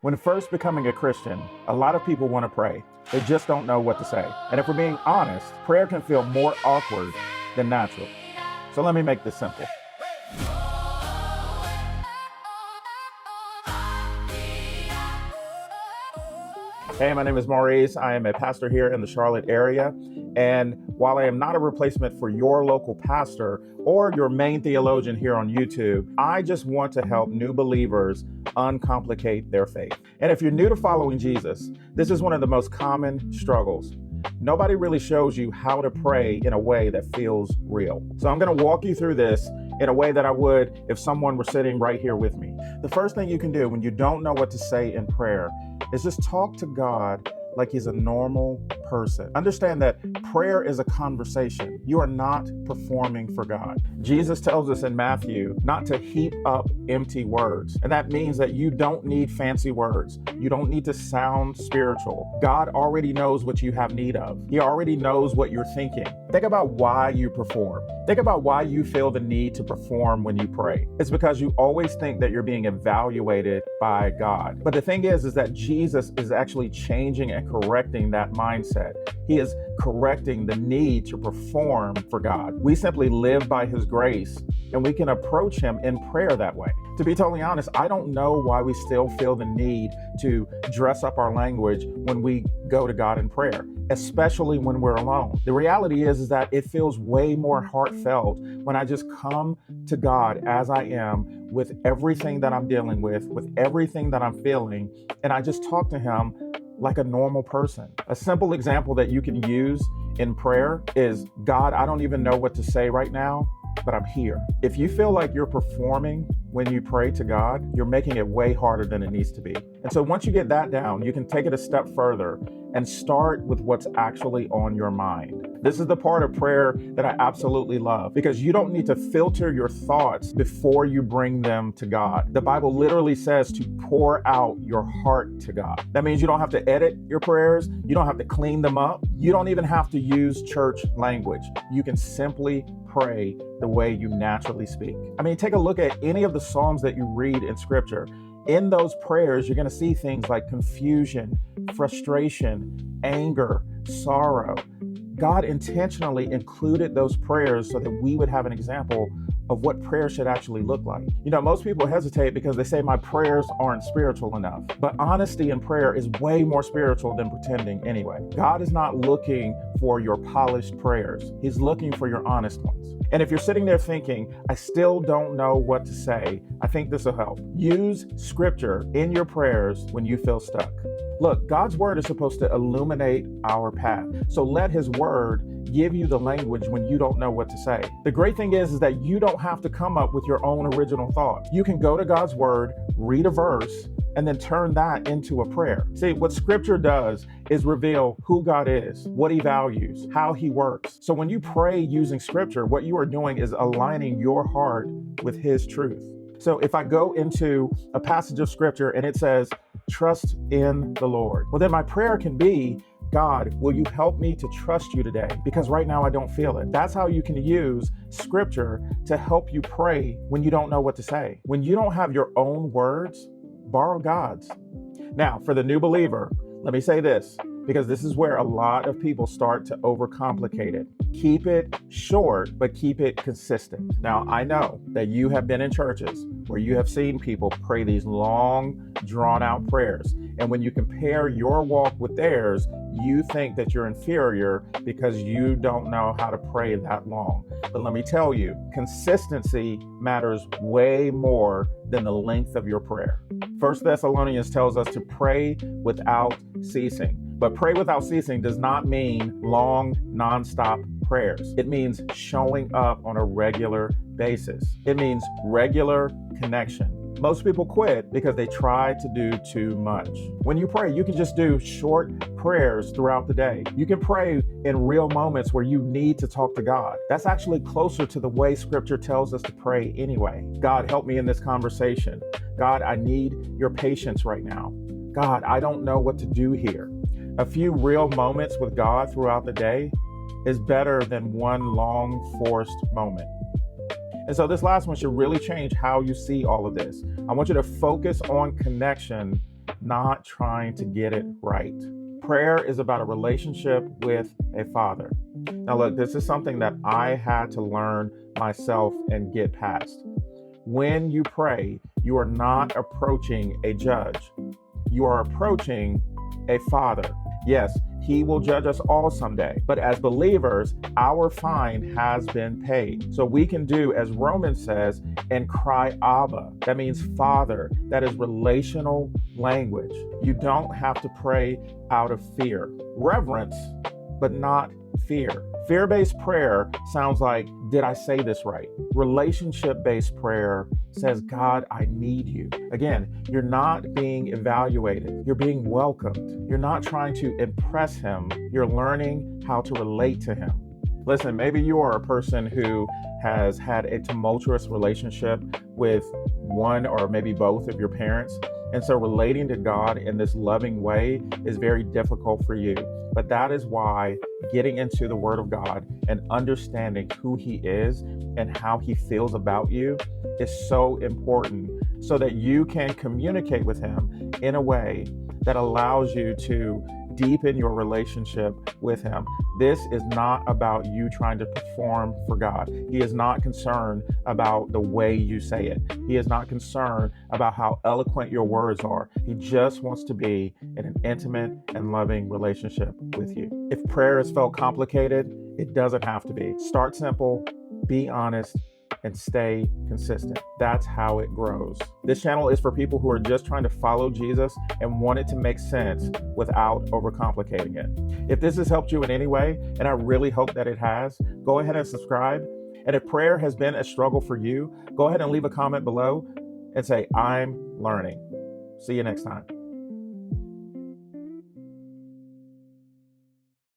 When first becoming a Christian, a lot of people want to pray. They just don't know what to say. And if we're being honest, prayer can feel more awkward than natural. So let me make this simple. Hey, my name is Maurice. I am a pastor here in the Charlotte area. And while I am not a replacement for your local pastor or your main theologian here on YouTube, I just want to help new believers uncomplicate their faith. And if you're new to following Jesus, this is one of the most common struggles. Nobody really shows you how to pray in a way that feels real. So I'm going to walk you through this in a way that I would if someone were sitting right here with me. The first thing you can do when you don't know what to say in prayer is just talk to God like he's a normal person. Understand that prayer is a conversation. You are not performing for God. Jesus tells us in Matthew not to heap up empty words. And that means that you don't need fancy words. You don't need to sound spiritual. God already knows what you have need of. He already knows what you're thinking. Think about why you perform. Think about why you feel the need to perform when you pray. It's because you always think that you're being evaluated by God. But the thing is that Jesus is actually changing and correcting that mindset. He is correcting the need to perform for God. We simply live by his grace, and we can approach him in prayer that way. To be totally honest, I don't know why we still feel the need to dress up our language when we go to God in prayer, especially when we're alone. The reality is that it feels way more heartfelt when I just come to God as I am with everything that I'm dealing with everything that I'm feeling, and I just talk to him like a normal person. A simple example that you can use in prayer is, God, I don't even know what to say right now, but I'm here. If you feel like you're performing when you pray to God, you're making it way harder than it needs to be. And so once you get that down, you can take it a step further and start with what's actually on your mind. This is the part of prayer that I absolutely love, because you don't need to filter your thoughts before you bring them to God. The Bible literally says to pour out your heart to God. That means you don't have to edit your prayers. You don't have to clean them up. You don't even have to use church language. You can simply pray the way you naturally speak. I mean, take a look at any of the Psalms that you read in Scripture. In those prayers, you're going to see things like confusion, frustration, anger, sorrow. God intentionally included those prayers so that we would have an example of what prayer should actually look like. You know, most people hesitate because they say my prayers aren't spiritual enough. But honesty in prayer is way more spiritual than pretending anyway. God is not looking for your polished prayers. He's looking for your honest ones. And if you're sitting there thinking, I still don't know what to say, I think this will help. Use scripture in your prayers when you feel stuck. Look, God's word is supposed to illuminate our path. So let his word give you the language when you don't know what to say. The great thing is that you don't have to come up with your own original thoughts. You can go to God's word, read a verse, and then turn that into a prayer. See, what scripture does is reveal who God is, what he values, how he works. So when you pray using scripture, what you are doing is aligning your heart with his truth. So if I go into a passage of scripture and it says, trust in the Lord, well, then my prayer can be, God, will you help me to trust you today? Because right now I don't feel it. That's how you can use scripture to help you pray when you don't know what to say. When you don't have your own words, borrow God's. Now, for the new believer, let me say this, because this is where a lot of people start to overcomplicate it. Keep it short, but keep it consistent. Now, I know that you have been in churches where you have seen people pray these long, drawn-out prayers. And when you compare your walk with theirs, you think that you're inferior because you don't know how to pray that long. But let me tell you, consistency matters way more than the length of your prayer. 1 Thessalonians tells us to pray without ceasing. But pray without ceasing does not mean long, nonstop prayers. It means showing up on a regular basis. It means regular connection. Most people quit because they try to do too much. When you pray, you can just do short prayers throughout the day. You can pray in real moments where you need to talk to God. That's actually closer to the way scripture tells us to pray anyway. God, help me in this conversation. God, I need your patience right now. God, I don't know what to do here. A few real moments with God throughout the day is better than one long forced moment. And so this last one should really change how you see all of this. I want you to focus on connection not trying to get it right. Prayer is about a relationship with a father. Now, look, this is something that I had to learn myself and get past. When you pray, you are not approaching a judge. You are approaching a father. Yes, he will judge us all someday. But as believers, our fine has been paid. So we can do, as Romans says, and cry Abba. That means Father. That is relational language. You don't have to pray out of fear. Reverence, but not fear. Fear-based prayer sounds like, did I say this right? Relationship-based prayer says, God, I need you. Again, you're not being evaluated. You're being welcomed. You're not trying to impress him. You're learning how to relate to him. Listen, maybe you are a person who has had a tumultuous relationship with one or maybe both of your parents. And so relating to God in this loving way is very difficult for you. But that is why getting into the Word of God and understanding who He is and how He feels about you is so important, so that you can communicate with Him in a way that allows you to deepen your relationship with Him. This is not about you trying to perform for God. He is not concerned about the way you say it. He is not concerned about how eloquent your words are. He just wants to be in an intimate and loving relationship with you. If prayer has felt complicated, it doesn't have to be. Start simple, be honest, and stay consistent. That's how it grows. This channel is for people who are just trying to follow Jesus and want it to make sense without overcomplicating it. If this has helped you in any way, and I really hope that it has, go ahead and subscribe. And if prayer has been a struggle for you, go ahead and leave a comment below and say, I'm learning. See you next time.